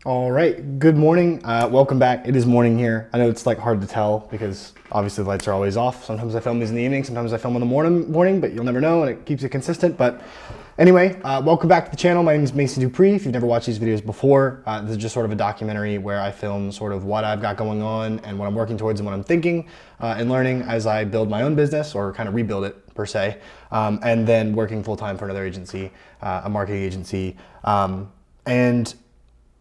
All right, good morning. Welcome back. It is morning here. I know it's like hard to tell because obviously the lights are always off. Sometimes I film these in the evening, sometimes I film in the morning, but you'll never know and it keeps it consistent. But anyway, welcome back to the channel. My name is Mason Dupree. If you've never watched these videos before, this is just sort of a documentary where I film sort of what I've got going on and what I'm working towards and what I'm thinking and learning as I build my own business or kind of rebuild it per se. And then working full time for another agency, a marketing agency. And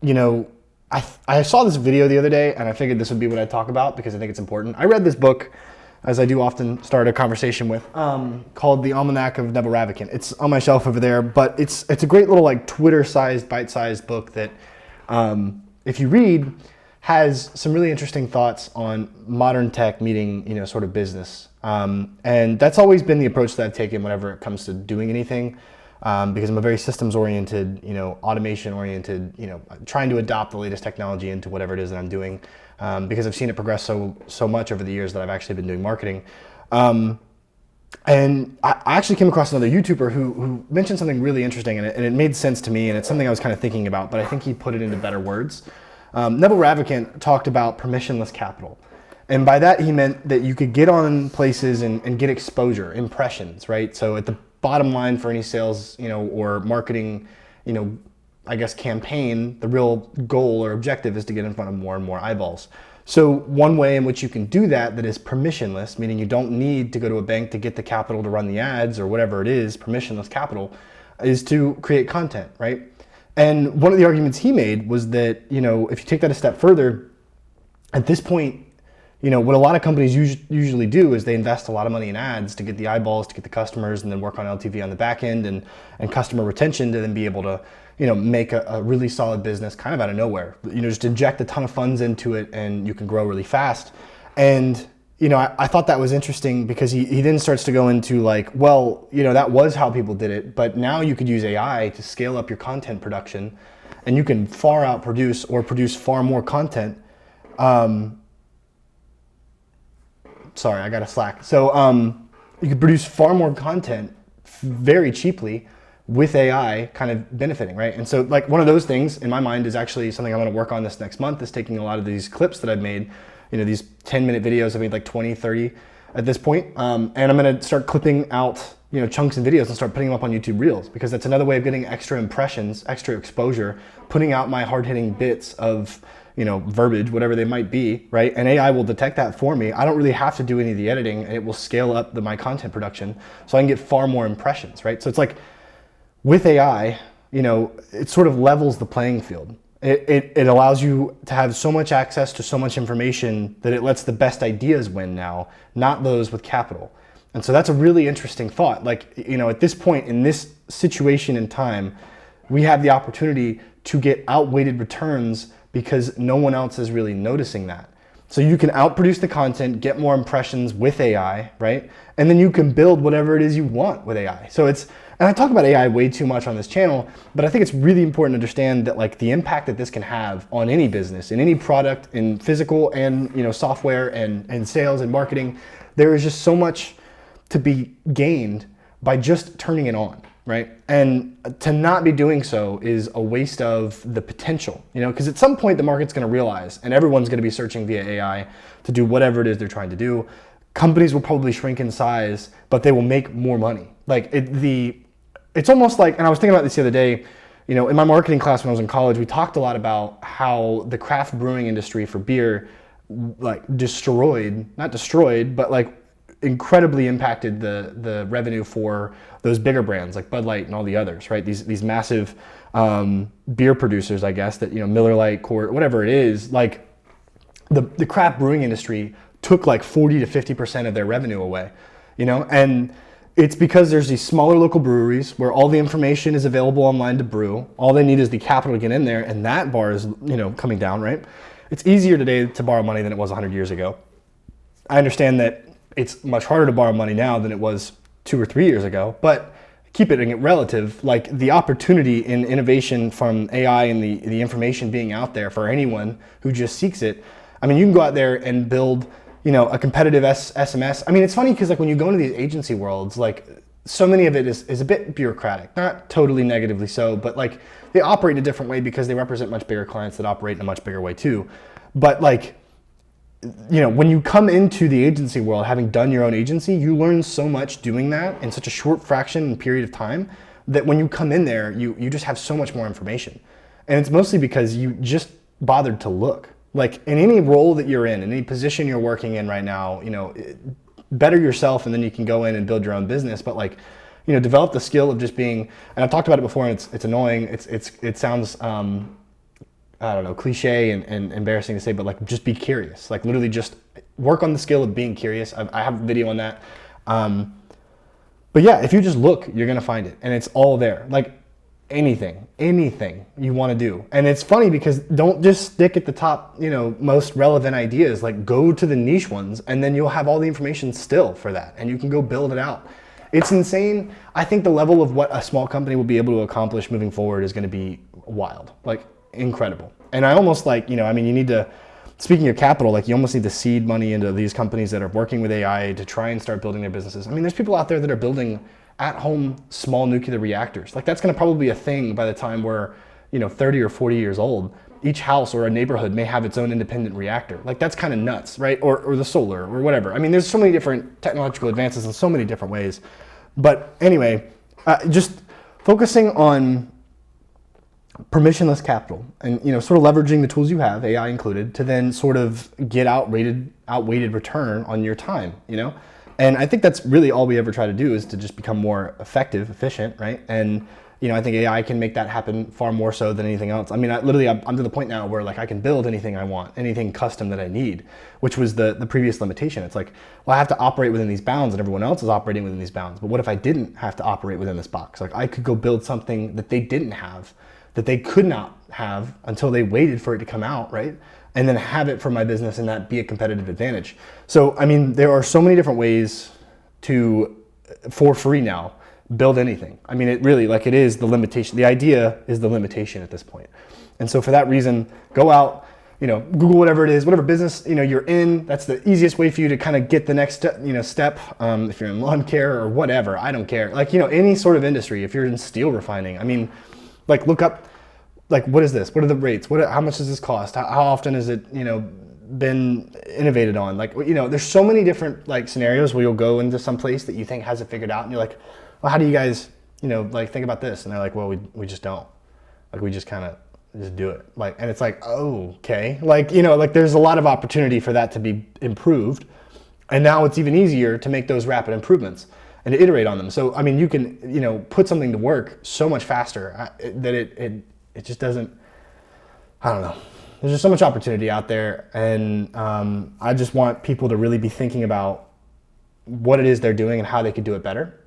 you know, I saw this video the other day and I figured this would be what I'd talk about because I think it's important. I read this book, as I do often start a conversation with, called The Almanac of Neville Ravikant. It's on my shelf over there, but it's a great little like Twitter-sized, bite-sized book that, if you read, has some really interesting thoughts on modern tech meeting, sort of business. And that's always been the approach that I've taken whenever it comes to doing anything. Because I'm a very systems-oriented, automation-oriented, trying to adopt the latest technology into whatever it is that I'm doing, because I've seen it progress so much over the years that I've actually been doing marketing. And I actually came across another YouTuber who mentioned something really interesting, and it made sense to me, and it's something I was kind of thinking about, but I think he put it into better words. Neville Ravikant talked about permissionless capital. And by that, he meant that you could get on places and get exposure, impressions, right? So at the bottom line for any sales, or marketing, I guess campaign, the real goal or objective is to get in front of more and more eyeballs. So one way in which you can do that is permissionless, meaning you don't need to go to a bank to get the capital to run the ads or whatever it is, permissionless capital, is to create content, right? And one of the arguments he made was that, if you take that a step further, at this point, what a lot of companies usually do is they invest a lot of money in ads to get the eyeballs, to get the customers, and then work on LTV on the back end and customer retention to then be able to, make a really solid business kind of out of nowhere. Just inject a ton of funds into it and you can grow really fast. And, I thought that was interesting because he then starts to go into like, well, that was how people did it, but now you could use AI to scale up your content production and you can far out produce or produce far more content. Sorry, I got a Slack. So you could produce far more content very cheaply with AI kind of benefiting, right? And so like one of those things in my mind is actually something I'm gonna work on this next month, is taking a lot of these clips that I've made, these 10-minute videos. I've made like 20, 30 at this point. And I'm gonna start clipping out, chunks and videos and start putting them up on YouTube Reels, because that's another way of getting extra impressions, extra exposure, putting out my hard-hitting bits of, verbiage, whatever they might be, right? And AI will detect that for me. I don't really have to do any of the editing, and it will scale up my content production so I can get far more impressions, right? So it's like with AI, it sort of levels the playing field. It allows you to have so much access to so much information that it lets the best ideas win now, not those with capital. And so that's a really interesting thought. Like, at this point in this situation in time, we have the opportunity to get outweighted returns because no one else is really noticing that. So you can outproduce the content, get more impressions with AI, right? And then you can build whatever it is you want with AI. So and I talk about AI way too much on this channel, but I think it's really important to understand that like the impact that this can have on any business, in any product, in physical and software and sales and marketing, there is just so much to be gained by just turning it on. Right? And to not be doing so is a waste of the potential, because at some point the market's going to realize, and everyone's going to be searching via AI to do whatever it is they're trying to do. Companies will probably shrink in size, but they will make more money. Like it's almost like, and I was thinking about this the other day, in my marketing class when I was in college, we talked a lot about how the craft brewing industry for beer, like not destroyed, but like incredibly impacted the revenue for those bigger brands like Bud Light and all the others, right? These massive beer producers, I guess, that Miller Lite, Coors, whatever it is, like the craft brewing industry took like 40 to 50% of their revenue away, and it's because there's these smaller local breweries where all the information is available online to brew. All they need is the capital to get in there, and that bar is coming down, right? It's easier today to borrow money than it was 100 years ago. I understand that it's much harder to borrow money now than it was 2 or 3 years ago, but keep it relative. Like the opportunity in innovation from AI and the information being out there for anyone who just seeks it. I mean, you can go out there and build, a competitive SMS. I mean, it's funny because like when you go into these agency worlds, like so many of it is a bit bureaucratic, not totally negatively so, but like they operate in a different way because they represent much bigger clients that operate in a much bigger way too. But like, when you come into the agency world, having done your own agency, you learn so much doing that in such a short fraction and period of time that when you come in there, you just have so much more information. And it's mostly because you just bothered to look. Like in any role that you're in any position you're working in right now, better yourself, and then you can go in and build your own business. But like, develop the skill of just being, and I've talked about it before, and it's annoying. It sounds, I don't know, cliche and embarrassing to say, but like just be curious. Like literally just work on the skill of being curious. I have a video on that. But yeah, if you just look, you're gonna find it, and it's all there. Like anything you want to do. And it's funny because don't just stick at the top, most relevant ideas. Like go to the niche ones, and then you'll have all the information still for that, and you can go build it out. It's insane. I think the level of what a small company will be able to accomplish moving forward is going to be wild, like incredible. And I almost you need to, speaking of capital, like you almost need to seed money into these companies that are working with AI to try and start building their businesses. I mean, there's people out there that are building at-home small nuclear reactors. Like that's going to probably be a thing by the time we're, 30 or 40 years old. Each house or a neighborhood may have its own independent reactor. Like that's kind of nuts, right? Or the solar or whatever. I mean, there's so many different technological advances in so many different ways. But anyway, just focusing on permissionless capital and, sort of leveraging the tools you have, AI included, to then sort of get outweighted return on your time, And I think that's really all we ever try to do is to just become more effective, efficient, right? And I think AI can make that happen far more so than anything else. I mean, I'm to the point now where like I can build anything I want, anything custom that I need, which was the previous limitation. It's like, well, I have to operate within these bounds and everyone else is operating within these bounds. But what if I didn't have to operate within this box? Like I could go build something that they didn't have, that they could not have until they waited for it to come out, right? And then have it for my business and that be a competitive advantage. So, I mean, there are so many different ways to, for free now, build anything. I mean, it really, it is the limitation. The idea is the limitation at this point. And so for that reason, go out, Google whatever it is, whatever business, you're in, that's the easiest way for you to kind of get the next step, if you're in lawn care or whatever, I don't care. Any sort of industry, if you're in steel refining, I mean, look up, what is this? What are the rates? How much does this cost? How often has it, been innovated on? There's so many different scenarios where you'll go into some place that you think has it figured out, and you're like, well, how do you guys, think about this? And they're like, well, we just don't. We just kind of just do it. And it's like, oh, okay. There's a lot of opportunity for that to be improved. And now it's even easier to make those rapid improvements and to iterate on them. So, I mean, you can, put something to work so much faster that it just doesn't, I don't know. There's just so much opportunity out there. And I just want people to really be thinking about what it is they're doing and how they could do it better.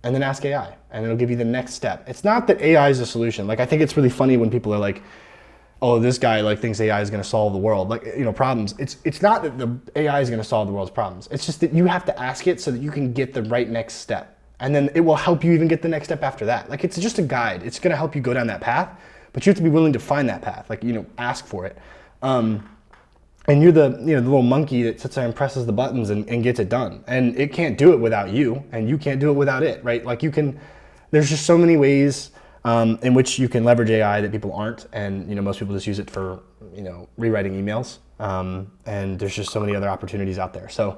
And then ask AI, and it'll give you the next step. It's not that AI is a solution. I think it's really funny when people are like, oh, this guy thinks AI is going to solve the world, problems. It's not that the AI is going to solve the world's problems. It's just that you have to ask it so that you can get the right next step. And then it will help you even get the next step after that. It's just a guide. It's going to help you go down that path, but you have to be willing to find that path, ask for it. And you're the the little monkey that sits there and presses the buttons and gets it done. And it can't do it without you, and you can't do it without it, right? There's just so many ways in which you can leverage AI that people aren't. And most people just use it for rewriting emails. And there's just so many other opportunities out there. So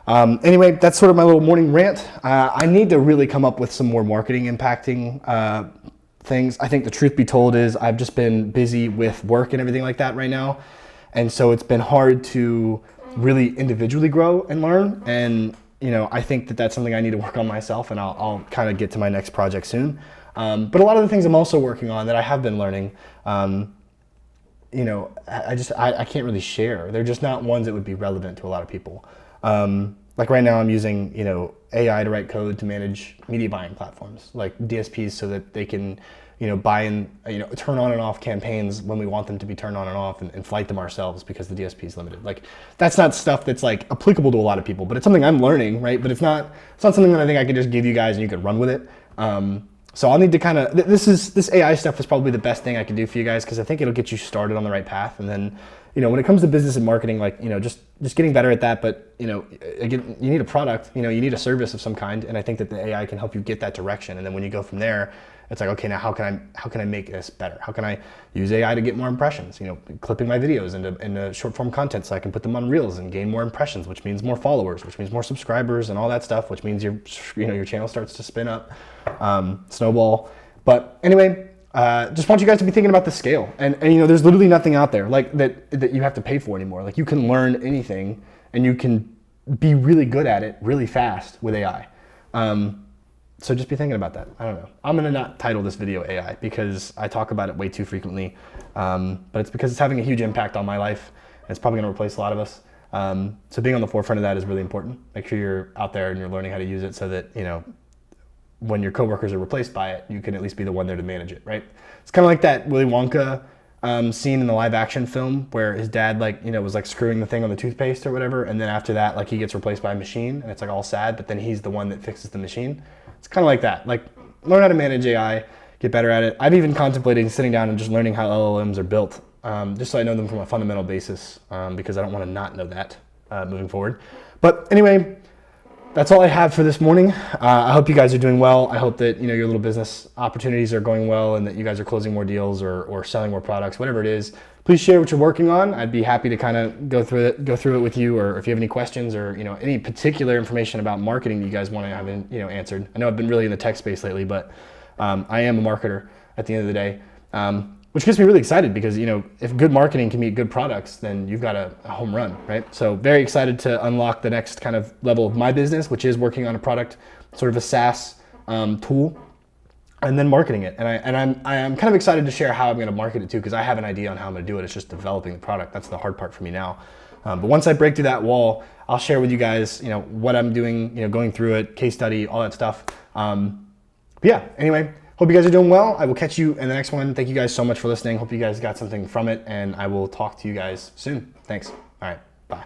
anyway, that's sort of my little morning rant. I need to really come up with some more marketing impacting things. I think the truth be told is I've just been busy with work and everything like that right now. And so it's been hard to really individually grow and learn. And, I think that that's something I need to work on myself, and I'll kind of get to my next project soon. But a lot of the things I'm also working on that I have been learning, I can't really share. They're just not ones that would be relevant to a lot of people. Right now I'm using, AI to write code to manage media buying platforms like DSPs so that they can, buy and, turn on and off campaigns when we want them to be turned on and off and flight them ourselves because the DSP is limited. That's not stuff that's applicable to a lot of people, but it's something I'm learning, right? But it's not something that I think I can just give you guys and you can run with it. So I'll need to kind of, this AI stuff is probably the best thing I can do for you guys because I think it'll get you started on the right path. And then when it comes to business and marketing, like, just getting better at that. But, again, you need a product, you need a service of some kind. And I think that the AI can help you get that direction. And then when you go from there, it's like, okay, now how can I make this better? How can I use AI to get more impressions? Clipping my videos into short form content so I can put them on Reels and gain more impressions, which means more followers, which means more subscribers and all that stuff, which means your channel starts to spin up, snowball. But anyway, just want you guys to be thinking about the scale. And there's literally nothing out there like that you have to pay for anymore. Like, you can learn anything and you can be really good at it really fast with AI. So just be thinking about that. I don't know. I'm going to not title this video AI because I talk about it way too frequently. But it's because it's having a huge impact on my life. And it's probably going to replace a lot of us. So being on the forefront of that is really important. Make sure you're out there and you're learning how to use it so that, when your coworkers are replaced by it, you can at least be the one there to manage it, right? It's kind of like that Willy Wonka scene in the live action film where his dad was screwing the thing on the toothpaste or whatever, and then after that he gets replaced by a machine and it's all sad, but then he's the one that fixes the machine. It's kind of like that. Learn how to manage AI, get better at it. I've even contemplated sitting down and just learning how LLMs are built, just so I know them from a fundamental basis, because I don't want to not know that moving forward. But anyway, that's all I have for this morning. I hope you guys are doing well. I hope that your little business opportunities are going well and that you guys are closing more deals or selling more products, whatever it is. Please share what you're working on. I'd be happy to kind of go through it with you, or if you have any questions or any particular information about marketing that you guys want to have answered. I know I've been really in the tech space lately, but I am a marketer at the end of the day. Which gets me really excited because, if good marketing can meet good products, then you've got a home run, right? So very excited to unlock the next kind of level of my business, which is working on a product, sort of a SaaS tool, and then marketing it. And I'm kind of excited to share how I'm going to market it too, because I have an idea on how I'm going to do it. It's just developing the product. That's the hard part for me now. But once I break through that wall, I'll share with you guys, what I'm doing, going through it, case study, all that stuff. But yeah, anyway. Hope you guys are doing well. I will catch you in the next one. Thank you guys so much for listening. Hope you guys got something from it, and I will talk to you guys soon. Thanks. All right. Bye.